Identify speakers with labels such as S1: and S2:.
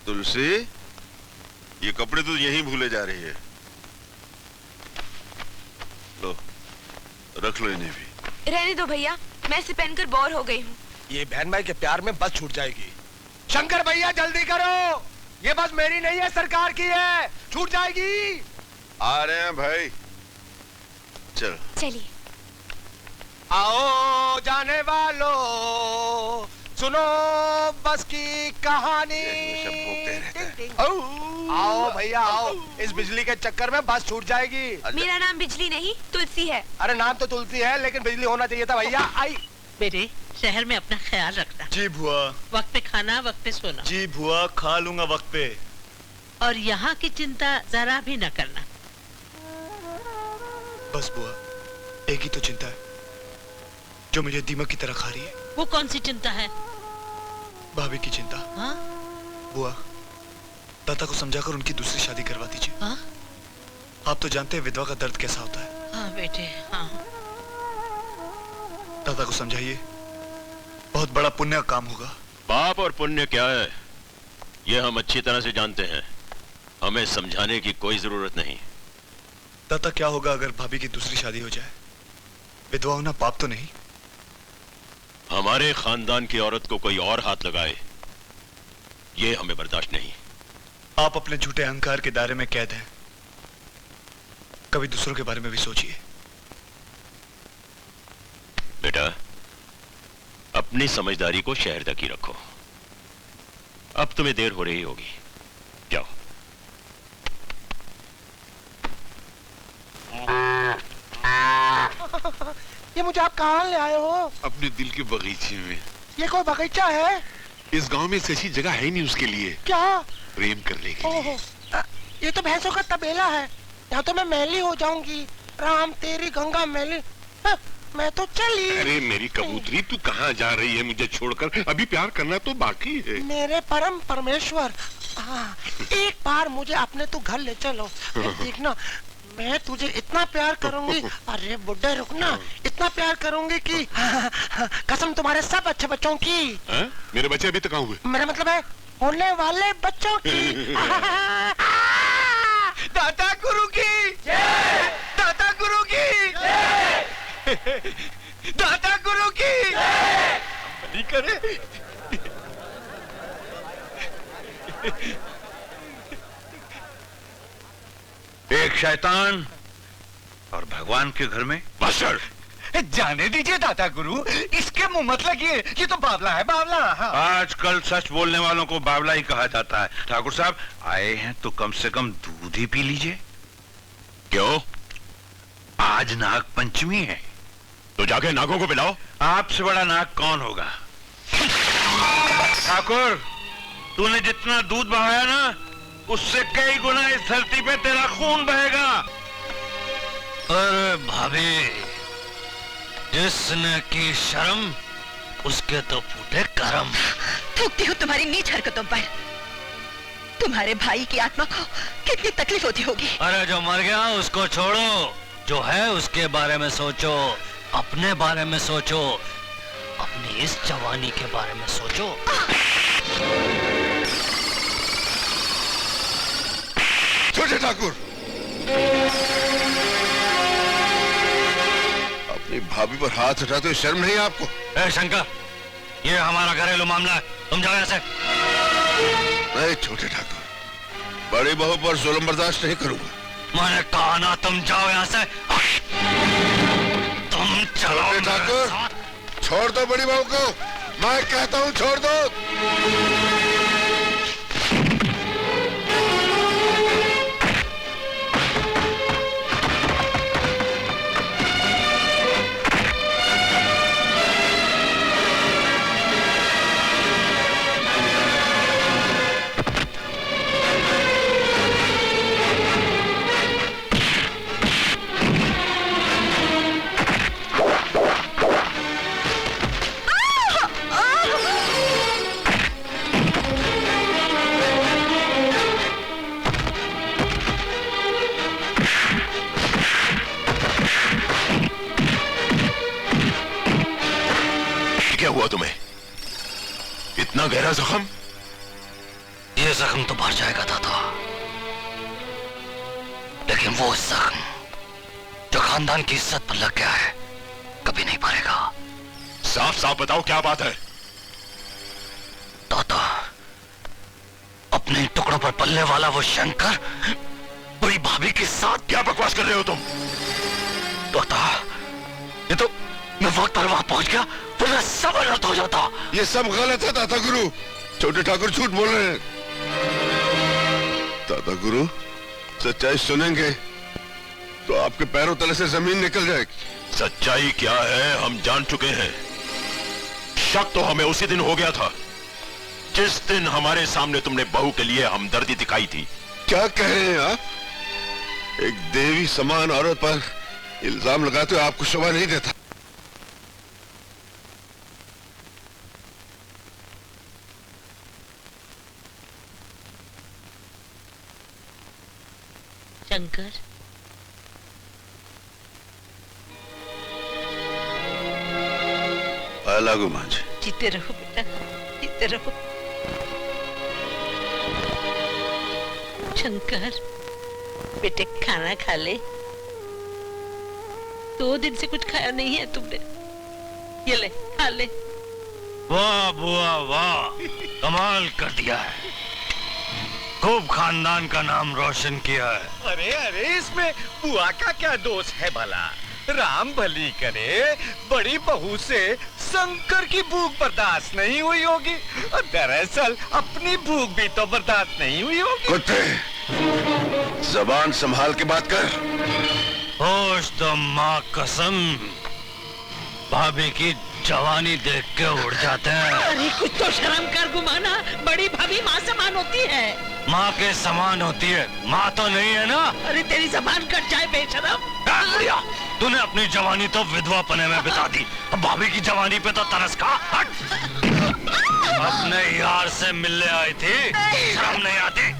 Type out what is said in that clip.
S1: तुलसी, ये कपड़े तो यहीं भूले जा रही है। लो, रख लो इन्हें भी।
S2: रहने दो भैया, मैं इसे पहनकर बोर हो गई हूँ।
S3: ये बहन भाई के प्यार में बस छूट जाएगी। शंकर भैया जल्दी करो, ये बस मेरी नहीं है, सरकार की है, छूट जाएगी।
S1: आ रहे हैं भाई, चल
S2: चलिए।
S3: आओ जाने वालों, सुनो बस की कहानी। आओ भैया आओ, इस बिजली के चक्कर में बस छूट जाएगी।
S2: मेरा नाम बिजली नहीं तुलसी है।
S3: अरे नाम तो तुलसी है, लेकिन बिजली होना चाहिए था भैया। आई
S4: बेटे, शहर में अपना ख्याल रखना।
S5: जी बुआ।
S4: वक्त पे खाना, वक्त पे सोना।
S5: जी बुआ, खा लूंगा वक्त पे।
S4: और यहाँ की चिंता जरा भी न करना।
S5: बस बुआ, एक ही तो चिंता है जो मुझे दीमक की तरह खा रही है।
S4: वो कौन सी चिंता है?
S5: भाभी की चिंता।
S4: हाँ?
S5: बुआ, दादा को समझाकर उनकी दूसरी शादी करवा दीजिए।
S4: हाँ?
S5: आप तो जानते हैं विधवा का दर्द कैसा होता है।
S4: हाँ बेटे, हाँ।
S5: दादा को समझाइए, बहुत बड़ा पुण्य का काम होगा।
S6: पाप और पुण्य क्या है, ये हम अच्छी तरह से जानते हैं, हमें समझाने की कोई जरूरत नहीं।
S5: दादा, क्या होगा अगर भाभी की दूसरी शादी हो जाए? विधवा होना पाप तो नहीं?
S6: हमारे खानदान की औरत को कोई और हाथ लगाए, ये हमें बर्दाश्त नहीं।
S5: आप अपने झूठे अहंकार के दायरे में कैद हैं, कभी दूसरों के बारे में भी सोचिए।
S6: बेटा, अपनी समझदारी को शहर तक ही रखो। अब तुम्हें देर हो रही होगी, जाओ।
S3: ये मुझे आप कहाँ ले आए हो?
S1: अपने दिल के बगीचे में।
S3: ये कोई बगीचा है?
S1: इस गांव में ऐसी जगह है नहीं उसके लिए।
S3: क्या?
S1: प्रेम करने के लिए।
S3: ओहो, ये तो भैंसों का तबेला है, यहाँ तो मैं मैली हो जाऊंगी। राम तेरी गंगा मैली, मैं तो चली।
S1: अरे मेरी कबूतरी, तू कहाँ जा रही है मुझे छोड़कर? अभी प्यार करना तो बाकी है।
S3: मेरे परम परमेश्वर, एक बार मुझे अपने तू घर ले चलो। देखना, मैं तुझे इतना प्यार करूंगी। अरे बुड्ढे रुकना, इतना प्यार करूंगी कि कसम तुम्हारे सब अच्छे बच्चों की।
S1: मेरे बच्चे अभी तक कहाँ हुए?
S3: मेरा मतलब है होने वाले बच्चों की। दाता गुरु की जय, दाता गुरु की जय, दाता गुरु की जय। नहीं करे।
S7: एक शैतान और भगवान के घर में बसर।
S8: जाने दीजिए दाता गुरु, इसके मुंह मत लगिए, ये तो बावला है, बावला। हाँ।
S7: आजकल सच बोलने वालों को बावला ही कहा जाता है। ठाकुर साहब आए हैं तो कम से कम दूध ही पी लीजिए।
S6: क्यों?
S7: आज नाग पंचमी है,
S6: तो जाके नागों को पिलाओ।
S7: आपसे बड़ा नाग कौन होगा? ठाकुर, तूने जितना दूध बहाया ना, उससे कई गुना इस धरती पे तेरा खून बहेगा।
S8: अरे भाभी, जिसने की शर्म उसके तो फूटे करम।
S9: थूकती हूँ तुम्हारी नीच हरकतों पर। तुम्हारे भाई की आत्मा को कितनी तकलीफ होती होगी।
S8: अरे जो मर गया उसको छोड़ो, जो है उसके बारे में सोचो, अपने बारे में सोचो, अपनी इस जवानी के बारे में सोचो।
S1: छोटे ठाकुर, अपनी भाभी पर हाथ उठाते हुए शर्म नहीं आपको?
S8: ए शंकर, ये हमारा घरेलू मामला है, तुम जाओ यहाँ से।
S1: नहीं छोटे ठाकुर, बड़ी बहू पर जुल्म बर्दाश्त नहीं करूंगा।
S8: मैंने कहा ना, तुम जाओ यहाँ से। तुम चलो।
S1: छोटे ठाकुर, छोड़ दो बड़ी बहू को, मैं कहता हूँ छोड़ दो।
S6: क्या हुआ तुम्हें? इतना गहरा जख्म?
S8: ये जख्म तो भर जाएगा दादा, लेकिन वो जख्म जो खानदान की इज्जत पर लग गया है कभी नहीं भरेगा।
S6: साफ साफ बताओ क्या बात है।
S8: दादा, अपने टुकड़ों पर पलने वाला वो शंकर बड़ी भाभी के साथ।
S6: क्या बकवास कर रहे हो तुम?
S8: दादा, ये तो मैं वक्त पर वहां पहुंच गया, वरना सब अलर्ट हो जाता।
S1: ये सब गलत है दादा गुरु, छोटे ठाकुर झूठ बोल रहे हैं। दादा गुरु, सच्चाई सुनेंगे तो आपके पैरों तले से जमीन निकल जाएगी।
S6: सच्चाई क्या है हम जान चुके हैं। शक तो हमें उसी दिन हो गया था जिस दिन हमारे सामने तुमने बहू के लिए हमदर्दी दिखाई थी।
S1: क्या कह रहे हैं आप? एक देवी समान औरत पर इल्जाम लगाते हो, आपको शोभा नहीं देता।
S4: शंकर,
S1: लागू मांझे।
S4: जीते रहो बेटा, जीते रहो। शंकर बेटे, खाना खा ले। 2 दिन से कुछ खाया नहीं है तुमने, ये ले खा ले।
S8: वाह बुआ वाह, कमाल कर दिया है, खूब खानदान का नाम रोशन किया है।
S10: अरे अरे, इसमें बुआ का क्या दोष है भला? राम भली करे, बड़ी बहू से शंकर की भूख बर्दाश्त नहीं हुई होगी, और दरअसल अपनी भूख भी तो बर्दाश्त नहीं हुई होगी।
S1: कुत्ते, जबान संभाल के बात कर।
S8: होश तो माँ कसम, भाभी की जवानी देख के उड़ जाते हैं।
S4: अरे कुछ तो शर्म कर गुमाना, बड़ी भाभी माँ समान होती है।
S8: माँ के समान होती है, माँ तो नहीं है ना।
S4: अरे तेरी जबान कट जाए बेशरम।
S8: बुढ़िया, तूने अपनी जवानी तो विधवा पने में बिता दी, अब भाभी की जवानी पे तो तरस खा। हट। अपने यार से मिलने आई थी, शर्म नहीं आती?